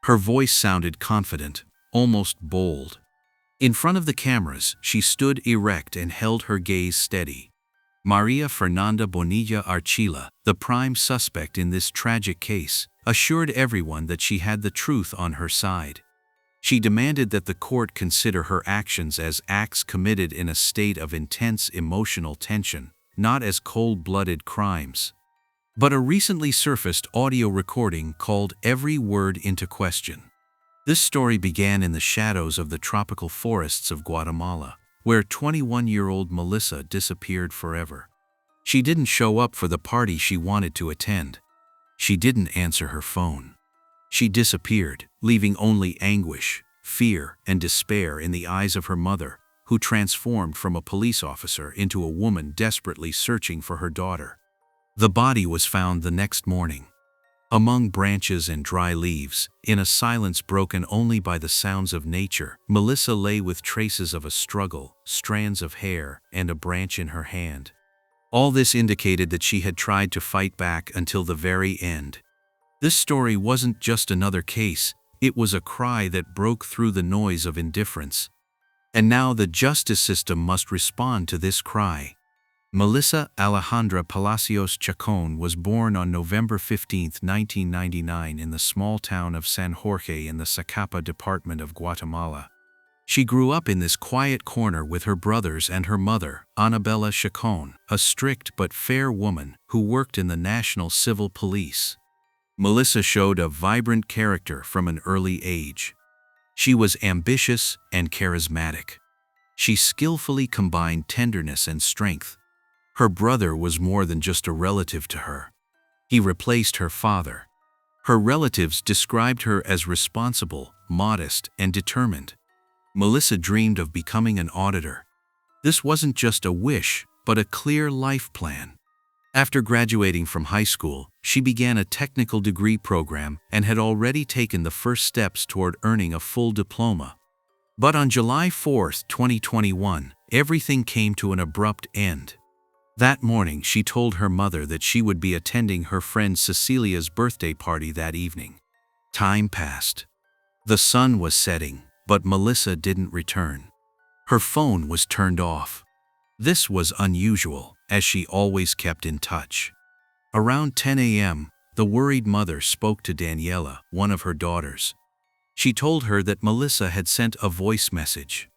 Her voice sounded confident, almost bold. In front of the cameras, she stood erect and held her gaze steady. María Fernanda Bonilla Archila, the prime suspect in this tragic case, assured everyone that she had the truth on her side. She demanded that the court consider her actions as acts committed in a state of intense emotional tension, not as cold-blooded crimes. But a recently surfaced audio recording called every word into question. This story began in the shadows of the tropical forests of Guatemala, where 21-year-old Melissa disappeared forever. She didn't show up for the party she wanted to attend. She didn't answer her phone. She disappeared, leaving only anguish, fear, and despair in the eyes of her mother, who transformed from a police officer into a woman desperately searching for her daughter. The body was found the next morning. Among branches and dry leaves, in a silence broken only by the sounds of nature, Melissa lay with traces of a struggle, strands of hair, and a branch in her hand. All this indicated that she had tried to fight back until the very end. This story wasn't just another case, it was a cry that broke through the noise of indifference. And now the justice system must respond to this cry. Melissa Alejandra Palacios Chacon was born on November 15, 1999 in the small town of San Jorge in the Zacapa department of Guatemala. She grew up in this quiet corner with her brothers and her mother, Anabela Chacon, a strict but fair woman who worked in the National Civil Police. Melissa showed a vibrant character from an early age. She was ambitious and charismatic. She skillfully combined tenderness and strength. Her brother was more than just a relative to her. He replaced her father. Her relatives described her as responsible, modest, and determined. Melissa dreamed of becoming an auditor. This wasn't just a wish, but a clear life plan. After graduating from high school, she began a technical degree program and had already taken the first steps toward earning a full diploma. But on July 4, 2021, everything came to an abrupt end. That morning, she told her mother that she would be attending her friend Cecilia's birthday party that evening. Time passed. The sun was setting, but Melissa didn't return. Her phone was turned off. This was unusual, as she always kept in touch. Around 10 a.m., the worried mother spoke to Daniela, one of her daughters. She told her that Melissa had sent a voice message.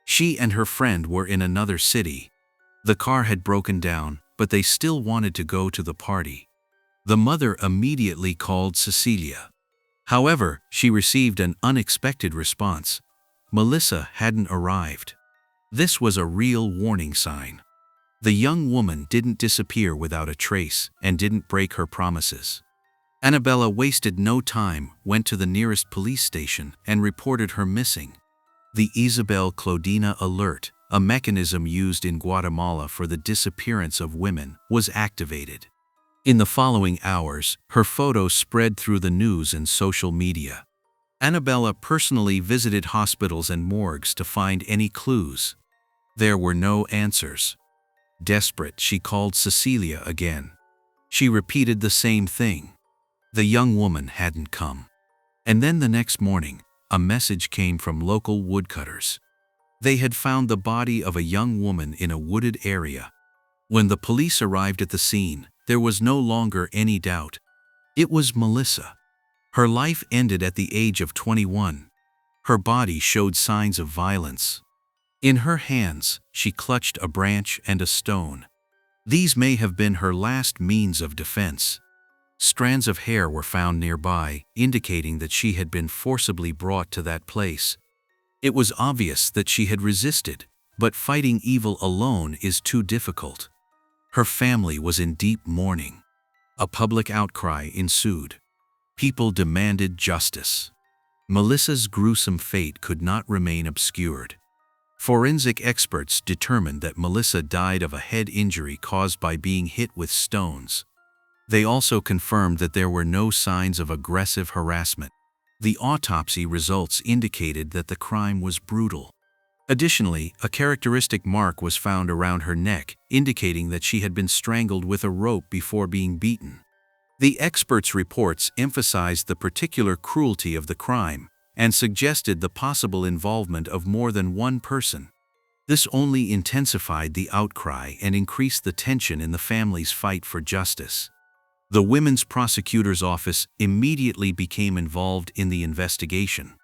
She and her friend were in another city. The car had broken down, but they still wanted to go to the party. The mother immediately called Cecilia. However, she received an unexpected response. Melissa hadn't arrived. This was a real warning sign. The young woman didn't disappear without a trace and didn't break her promises. Annabella wasted no time, went to the nearest police station, and reported her missing. The Isabel Claudina Alert, a mechanism used in Guatemala for the disappearance of women, was activated. In the following hours, her photo spread through the news and social media. Annabella personally visited hospitals and morgues to find any clues. There were no answers. Desperate, she called Cecilia again. She repeated the same thing. The young woman hadn't come. And then the next morning, a message came from local woodcutters. They had found the body of a young woman in a wooded area. When the police arrived at the scene, there was no longer any doubt. It was Melissa. Her life ended at the age of 21. Her body showed signs of violence. In her hands, she clutched a branch and a stone. These may have been her last means of defense. Strands of hair were found nearby, indicating that she had been forcibly brought to that place. It was obvious that she had resisted, but fighting evil alone is too difficult. Her family was in deep mourning. A public outcry ensued. People demanded justice. Melissa's gruesome fate could not remain obscured. Forensic experts determined that Melissa died of a head injury caused by being hit with stones. They also confirmed that there were no signs of aggressive harassment. The autopsy results indicated that the crime was brutal. Additionally, a characteristic mark was found around her neck, indicating that she had been strangled with a rope before being beaten. The experts' reports emphasized the particular cruelty of the crime and suggested the possible involvement of more than one person. This only intensified the outcry and increased the tension in the family's fight for justice. The Women's Prosecutor's Office immediately became involved in the investigation.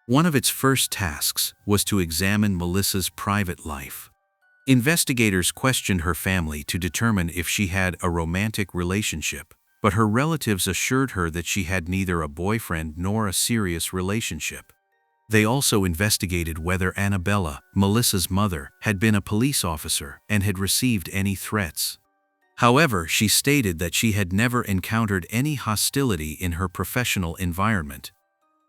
One of its first tasks was to examine Melissa's private life. Investigators questioned her family to determine if she had a romantic relationship, but her relatives assured her that she had neither a boyfriend nor a serious relationship. They also investigated whether Annabella, Melissa's mother, had been a police officer and had received any threats. However, she stated that she had never encountered any hostility in her professional environment.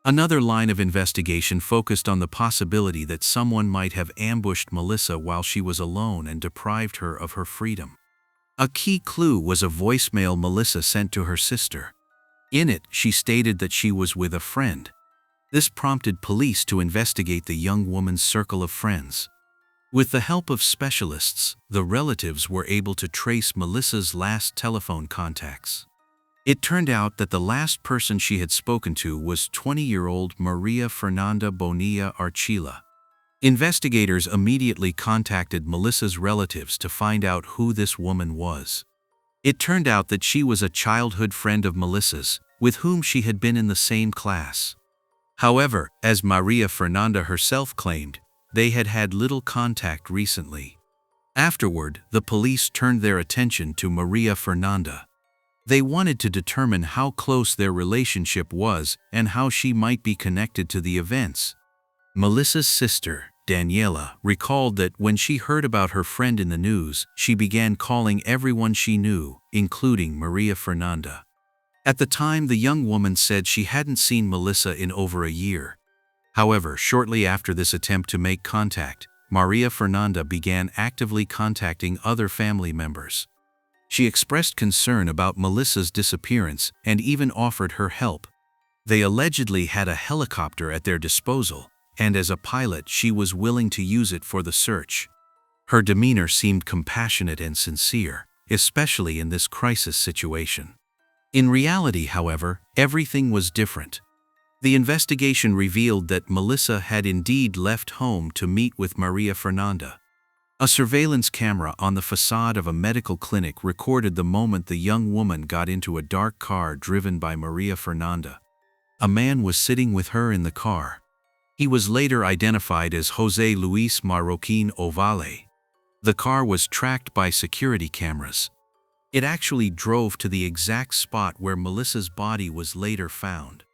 Another line of investigation focused on the possibility that someone might have ambushed Melissa while she was alone and deprived her of her freedom. A key clue was a voicemail Melissa sent to her sister. In it, she stated that she was with a friend. This prompted police to investigate the young woman's circle of friends. With the help of specialists, the relatives were able to trace Melissa's last telephone contacts. It turned out that the last person she had spoken to was 20-year-old María Fernanda Bonilla Archila. Investigators immediately contacted Melissa's relatives to find out who this woman was. It turned out that she was a childhood friend of Melissa's, with whom she had been in the same class. However, as María Fernanda herself claimed, they had had little contact recently. Afterward, the police turned their attention to María Fernanda. They wanted to determine how close their relationship was and how she might be connected to the events. Melissa's sister, Daniela, recalled that when she heard about her friend in the news, she began calling everyone she knew, including María Fernanda. At the time, the young woman said she hadn't seen Melissa in over a year. However, shortly after this attempt to make contact, María Fernanda began actively contacting other family members. She expressed concern about Melissa's disappearance and even offered her help. They allegedly had a helicopter at their disposal, and as a pilot she was willing to use it for the search. Her demeanor seemed compassionate and sincere, especially in this crisis situation. In reality, however, everything was different. The investigation revealed that Melissa had indeed left home to meet with María Fernanda. A surveillance camera on the facade of a medical clinic recorded the moment the young woman got into a dark car driven by María Fernanda. A man was sitting with her in the car. He was later identified as José Luis Marroquín Ovalle. The car was tracked by security cameras. It actually drove to the exact spot where Melissa's body was later found.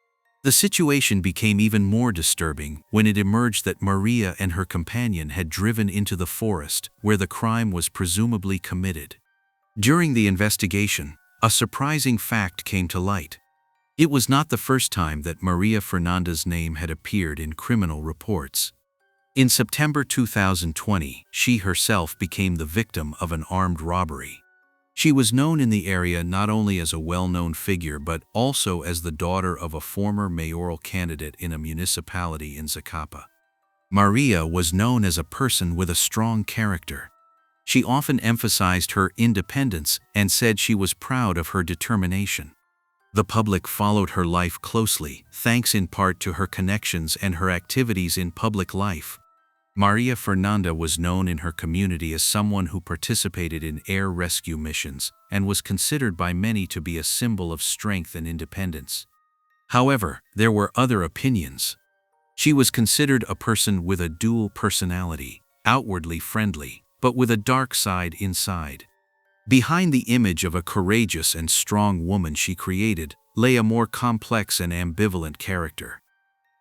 The situation became even more disturbing when it emerged that María and her companion had driven into the forest where the crime was presumably committed. During the investigation, a surprising fact came to light. It was not the first time that María Fernanda's name had appeared in criminal reports. In September 2020, she herself became the victim of an armed robbery. She was known in the area not only as a well-known figure but also as the daughter of a former mayoral candidate in a municipality in Zacapa. María was known as a person with a strong character. She often emphasized her independence and said she was proud of her determination. The public followed her life closely, thanks in part to her connections and her activities in public life. María Fernanda was known in her community as someone who participated in air rescue missions and was considered by many to be a symbol of strength and independence. However, there were other opinions. She was considered a person with a dual personality, outwardly friendly, but with a dark side inside. Behind the image of a courageous and strong woman she created lay a more complex and ambivalent character.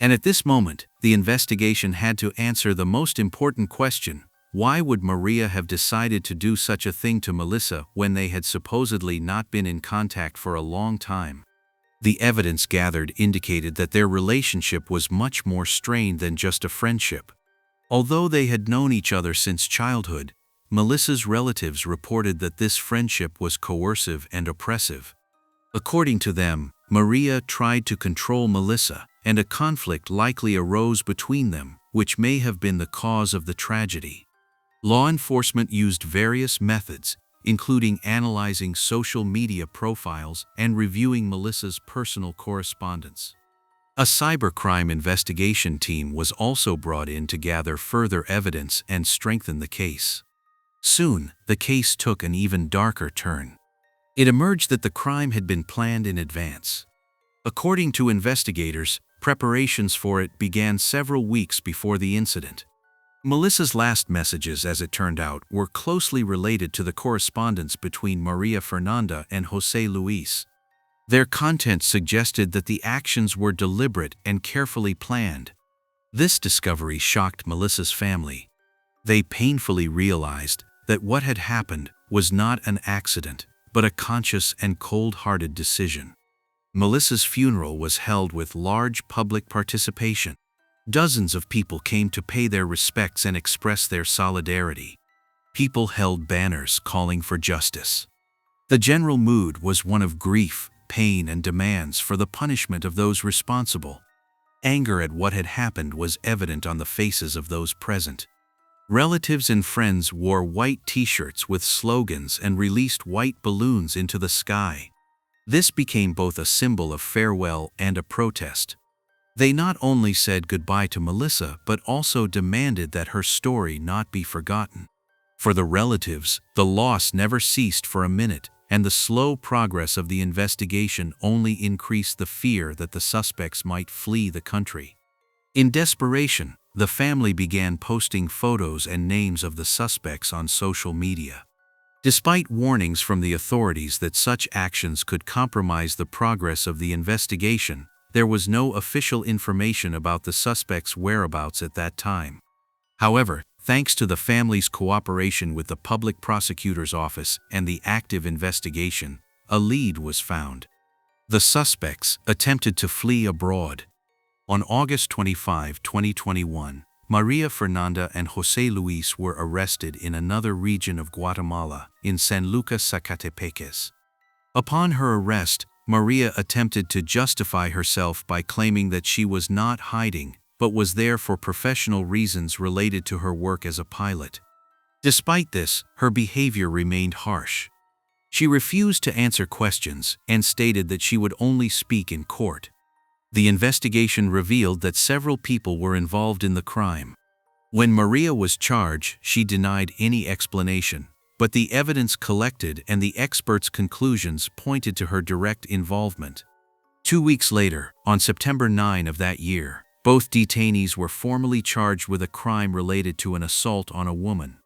And at this moment, the investigation had to answer the most important question: why would María have decided to do such a thing to Melissa when they had supposedly not been in contact for a long time? The evidence gathered indicated that their relationship was much more strained than just a friendship. Although they had known each other since childhood, Melissa's relatives reported that this friendship was coercive and oppressive. According to them, María tried to control Melissa, and a conflict likely arose between them, which may have been the cause of the tragedy. Law enforcement used various methods, including analyzing social media profiles and reviewing Melissa's personal correspondence. A cybercrime investigation team was also brought in to gather further evidence and strengthen the case. Soon, the case took an even darker turn. It emerged that the crime had been planned in advance. According to investigators, preparations for it began several weeks before the incident. Melissa's last messages, as it turned out, were closely related to the correspondence between María Fernanda and José Luis. Their content suggested that the actions were deliberate and carefully planned. This discovery shocked Melissa's family. They painfully realized that what had happened was not an accident, but a conscious and cold-hearted decision. Melissa's funeral was held with large public participation. Dozens of people came to pay their respects and express their solidarity. People held banners calling for justice. The general mood was one of grief, pain, and demands for the punishment of those responsible. Anger at what had happened was evident on the faces of those present. Relatives and friends wore white t-shirts with slogans and released white balloons into the sky. This became both a symbol of farewell and a protest. They not only said goodbye to Melissa but also demanded that her story not be forgotten. For the relatives, the loss never ceased for a minute, and the slow progress of the investigation only increased the fear that the suspects might flee the country. In desperation, the family began posting photos and names of the suspects on social media. Despite warnings from the authorities that such actions could compromise the progress of the investigation, there was no official information about the suspects' whereabouts at that time. However, thanks to the family's cooperation with the public prosecutor's office and the active investigation, a lead was found. The suspects attempted to flee abroad. On August 25, 2021, María Fernanda and José Luis were arrested in another region of Guatemala, in San Lucas, Zacatepeques. Upon her arrest, María attempted to justify herself by claiming that she was not hiding, but was there for professional reasons related to her work as a pilot. Despite this, her behavior remained harsh. She refused to answer questions and stated that she would only speak in court. The investigation revealed that several people were involved in the crime. When María was charged, she denied any explanation, but the evidence collected and the experts' conclusions pointed to her direct involvement. 2 weeks later, on September 9 of that year, both detainees were formally charged with a crime related to an assault on a woman.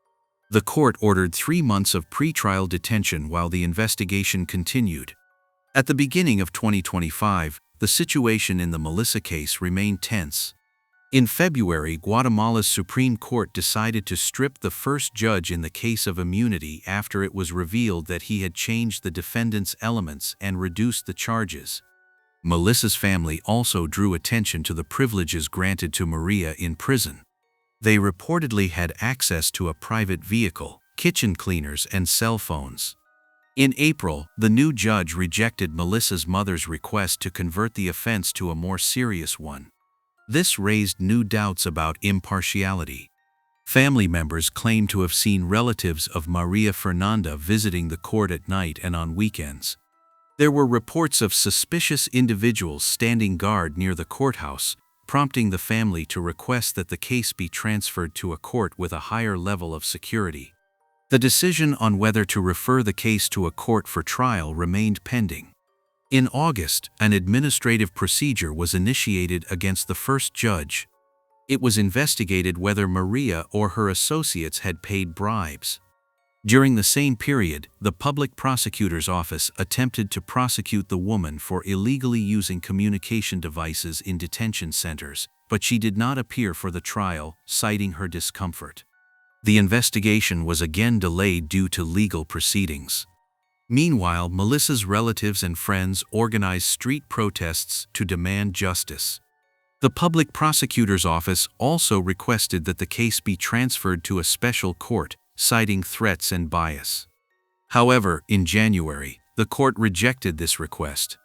The court ordered 3 months of pretrial detention while the investigation continued. At the beginning of 2025, the situation in the Melissa case remained tense. In February, Guatemala's Supreme Court decided to strip the first judge in the case of immunity after it was revealed that he had changed the defendant's elements and reduced the charges. Melissa's family also drew attention to the privileges granted to María in prison. They reportedly had access to a private vehicle, kitchen cleaners, and cell phones. In April, the new judge rejected Melissa's mother's request to convert the offense to a more serious one. This raised new doubts about impartiality. Family members claimed to have seen relatives of María Fernanda visiting the court at night and on weekends. There were reports of suspicious individuals standing guard near the courthouse, prompting the family to request that the case be transferred to a court with a higher level of security. The decision on whether to refer the case to a court for trial remained pending. In August, an administrative procedure was initiated against the first judge. It was investigated whether María or her associates had paid bribes. During the same period, the public prosecutor's office attempted to prosecute the woman for illegally using communication devices in detention centers, but she did not appear for the trial, citing her discomfort. The investigation was again delayed due to legal proceedings. Meanwhile, Melissa's relatives and friends organized street protests to demand justice. The public prosecutor's office also requested that the case be transferred to a special court, citing threats and bias. However, in January, the court rejected this request.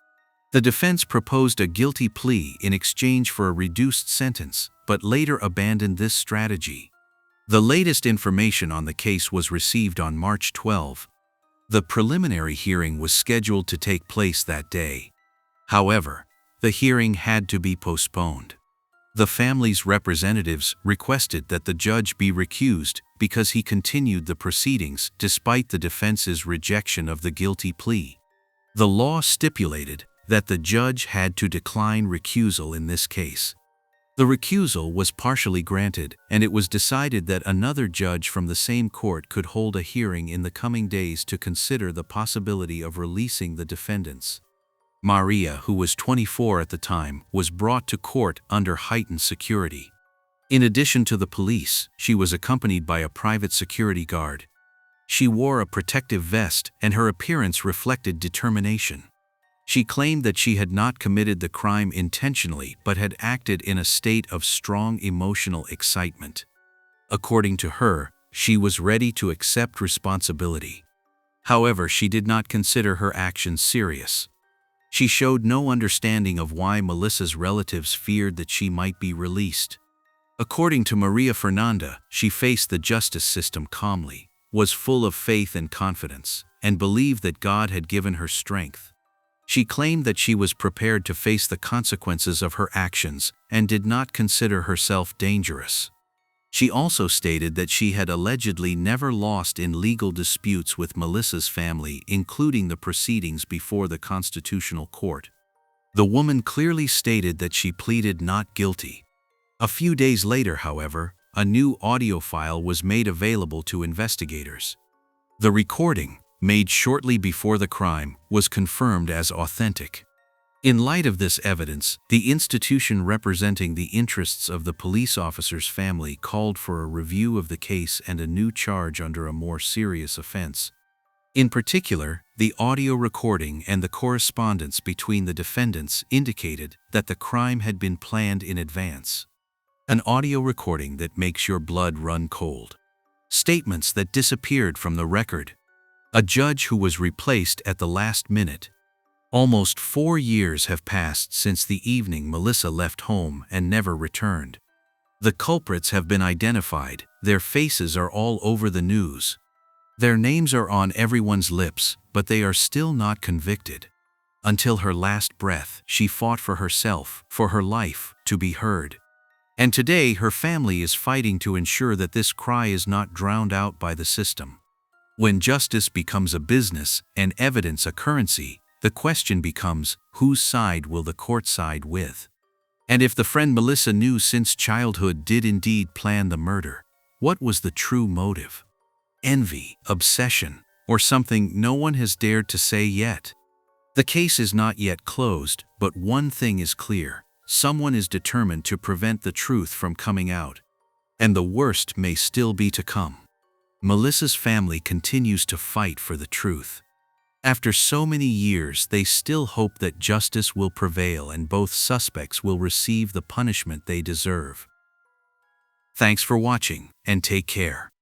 The defense proposed a guilty plea in exchange for a reduced sentence, but later abandoned this strategy. The latest information on the case was received on March 12. The preliminary hearing was scheduled to take place that day. However, the hearing had to be postponed. The family's representatives requested that the judge be recused because he continued the proceedings despite the defense's rejection of the guilty plea. The law stipulated that the judge had to decline recusal in this case. The recusal was partially granted, and it was decided that another judge from the same court could hold a hearing in the coming days to consider the possibility of releasing the defendants. Maria, who was 24 at the time, was brought to court under heightened security. In addition to the police, she was accompanied by a private security guard. She wore a protective vest, and her appearance reflected determination. She claimed that she had not committed the crime intentionally but had acted in a state of strong emotional excitement. According to her, she was ready to accept responsibility. However, she did not consider her actions serious. She showed no understanding of why Melissa's relatives feared that she might be released. According to María Fernanda, she faced the justice system calmly, was full of faith and confidence, and believed that God had given her strength. She claimed that she was prepared to face the consequences of her actions and did not consider herself dangerous. She also stated that she had allegedly never lost in legal disputes with Melissa's family, including the proceedings before the Constitutional Court. The woman clearly stated that she pleaded not guilty. A few days later, however, a new audio file was made available to investigators. The recording, made shortly before the crime, was confirmed as authentic. In light of this evidence, the institution representing the interests of the police officer's family called for a review of the case and a new charge under a more serious offense. In particular, the audio recording and the correspondence between the defendants indicated that the crime had been planned in advance. An audio recording that makes your blood run cold. Statements that disappeared from the record. A judge who was replaced at the last minute. Almost 4 years have passed since the evening Melissa left home and never returned. The culprits have been identified, their faces are all over the news. Their names are on everyone's lips, but they are still not convicted. Until her last breath, she fought for herself, for her life, to be heard. And today her family is fighting to ensure that this cry is not drowned out by the system. When justice becomes a business and evidence a currency, the question becomes, whose side will the court side with? And if the friend Melissa knew since childhood did indeed plan the murder, what was the true motive? Envy, obsession, or something no one has dared to say yet? The case is not yet closed, but one thing is clear: someone is determined to prevent the truth from coming out. And the worst may still be to come. Melissa's family continues to fight for the truth. After so many years, they still hope that justice will prevail and both suspects will receive the punishment they deserve. Thanks for watching, and take care.